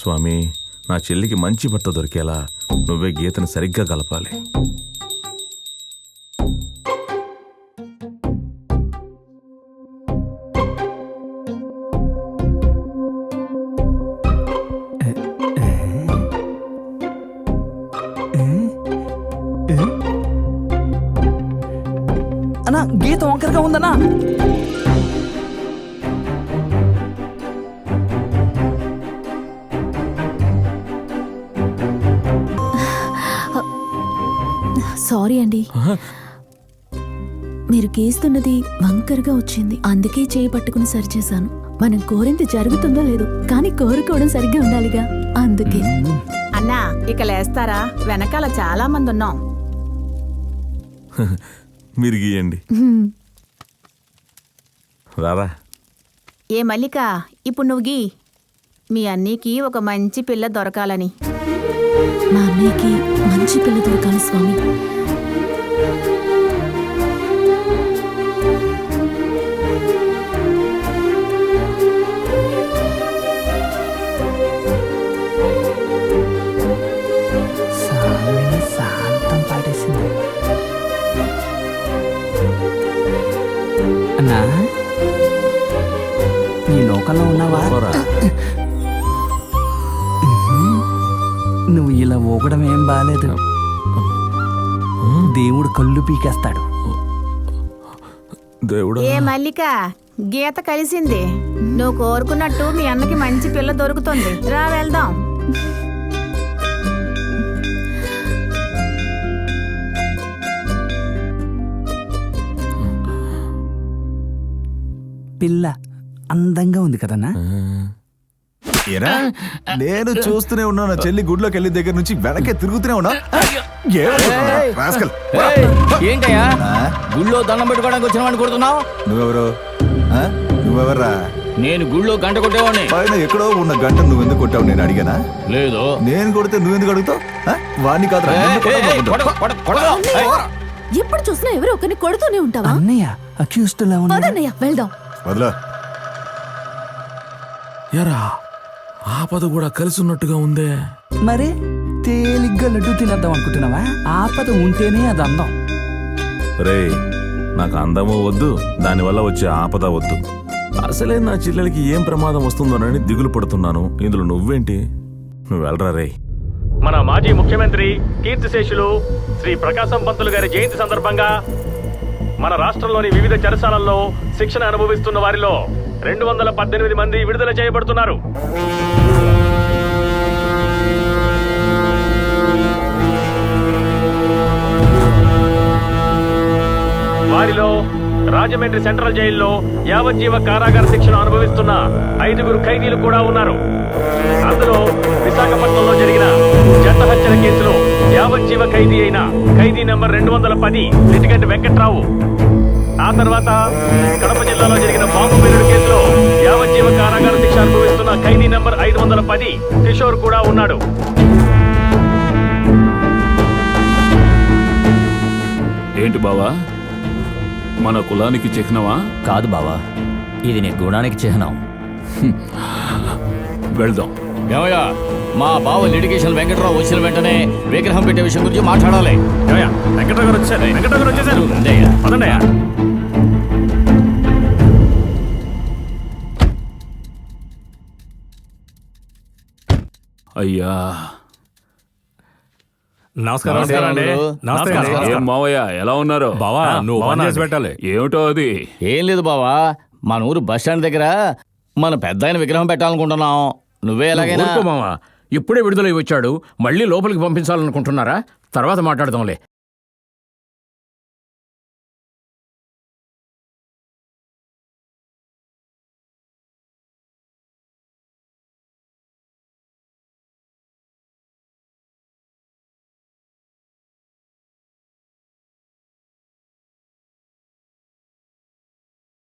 స్వామి, నా చెల్లికి మంచి భర్త దొరికేలా నువ్వే గీతను సరిగ్గా కలపాలి. అన్నా గీత వంకరగా ఉందన్నా. సారీ అండి, మీరు గీస్తున్నది వంకరగా వచ్చింది, అందుకే చేయి పట్టుకుని సరిచేశాను. మనం కోరింది జరుగుతుందో లేదో కానీ కోరుకోవడం సరిగ్గా ఉండాలిగా, అందుకే. అన్నా ఇక లేస్తారా? వెనకాల చాలా మంది ఉన్నాం. మీరు గీయండి. రారా. ఏ మల్లిక, ఇప్పుడు నువ్వు గీ. మీ అన్నీకి ఒక మంచి పిల్ల దొరకాలని. మా అన్నయ్యకి మంచి పిల్ల దొరకాలి స్వామి. శాంతం పాడేసింది. అన్నా నీ లోకంలో ఉన్నావా? పోరా. నువ్వు ఇలా ఊగడం ఏం బాలేదు. దేవుడు కళ్ళు పీకేస్తాడు. దేవుడా. ఏ మల్లిక, గీత కలిసింది. నువ్వు కోరుకున్నట్టు మీ అన్నకి మంచి పిల్ల దొరుకుతుంది. రా వెళ్దాం. పిల్ల అందంగా ఉంది కదన్నా. ఏరా, నేను చూస్తూనే ఉన్నాను. చెల్లి గుడిలోకి వెళ్ళి దగ్గర నుంచి వెనకే తిరుగుతూనే ఉన్నా. ఏంటయ్యా గుళ్ళో దండం పెట్టుకోవడానికి వచ్చిన వాడిని కొడుతున్నావు? నువ్వెవరు? నువ్వెవర్రా? నేను గుళ్ళో గంట కొట్టేవాడిని. పైన ఎక్కడో ఉన్న గంట నువ్వు ఎందుకు కొట్టావు? నేను అడిగానా? లేదు. నేను కొడితే నువ్వెందుకు అడుగుతావు? వాడిని కాదు, ఎప్పుడు చూసినా ఎవరో ఒకరిని కొడుతూనే ఉంటావా? అన్నయ్య అక్యూస్డ్ లా ఉన్నాడు. పదన్నయ్య వెళ్దాం. వదలా. ఎరా, ఆపద కూడా కలిసి ఉన్నట్టుగా ఉందే. మరి తేలిగ్గా లడ్డు తినేద్దాం అనుకుంటున్నావా? ఆపద ఉంటేనే అది అందం. రే, నాకు అందము వద్దు, దానివల్ల వచ్చే ఆపద వద్దు. అసలే నా చెల్లెలకి ఏం ప్రమాదం వస్తుందోనని దిగులు పడుతున్నాను. ఇందులో నువ్వేంటి? నువ్వు వెళ్ళరా రే. మన మాజీ ముఖ్యమంత్రి కీర్తిశేషులు శ్రీ ప్రకాశం పంతులు గారి జయంతి సందర్భంగా మన రాష్ట్రంలోని వివిధ చెరసాలల్లో శిక్షణ అనుభవిస్తున్న వారిలో 218 మంది విడుదల చేయబడుతున్నారు. వారిలో రాజమండ్రి సెంట్రల్ జైల్లో యావజ్జీవ కారాగార శిక్షణ అనుభవిస్తున్న 5 ఖైదీలు కూడా ఉన్నారు. అందులో విశాఖపట్నంలో జరిగిన జంట హత్యల కేసులో యావజ్జీవ ఖైదీ అయిన ఖైదీ నెంబర్ 210 లిటిగెంట్ వెంకట్రావు, ఆ తర్వాత కడప జిల్లాలో జరిగిన బాంబు పేలుడు కేసులో యావజ్జీవ కారాగార శిక్ష అనుభవిస్తున్న ఖైదీ నెంబర్ 510 కిషోర్ కూడా ఉన్నాడు. ఏంటి బావా, మన కులానికి చిహ్నమా? కాదు బావా, ఇది నీ గుణానికి చిహ్నం. వెళ్దాం. ఏమయ్యా, మా బావ లిటిగేషన్ వెంకట్రావు వచ్చిన వెంటనే విగ్రహం పెట్టే విషయం గురించి మాట్లాడాలి. వెంకట్రావు గారు వచ్చేసారు. రండయ్యా. పదండయ్యా. అయ్యా, నమస్కారం. ఏం మావయ్య, ఎలా ఉన్నారు? బావా, నువ్వు పని చేసి పెట్టాలి. ఏమిటో అది? ఏం లేదు బావా, మన ఊరు బస్ స్టాండ్ దగ్గర మన పెద్ద ఆయన విగ్రహం పెట్టాలనుకుంటున్నాం. నువ్వే ఎలాగైనా. మామ, ఇప్పుడే విడుదల వచ్చాడు, మళ్ళీ లోపలికి పంపించాలనుకుంటున్నారా? తర్వాత మాట్లాడదాంలే.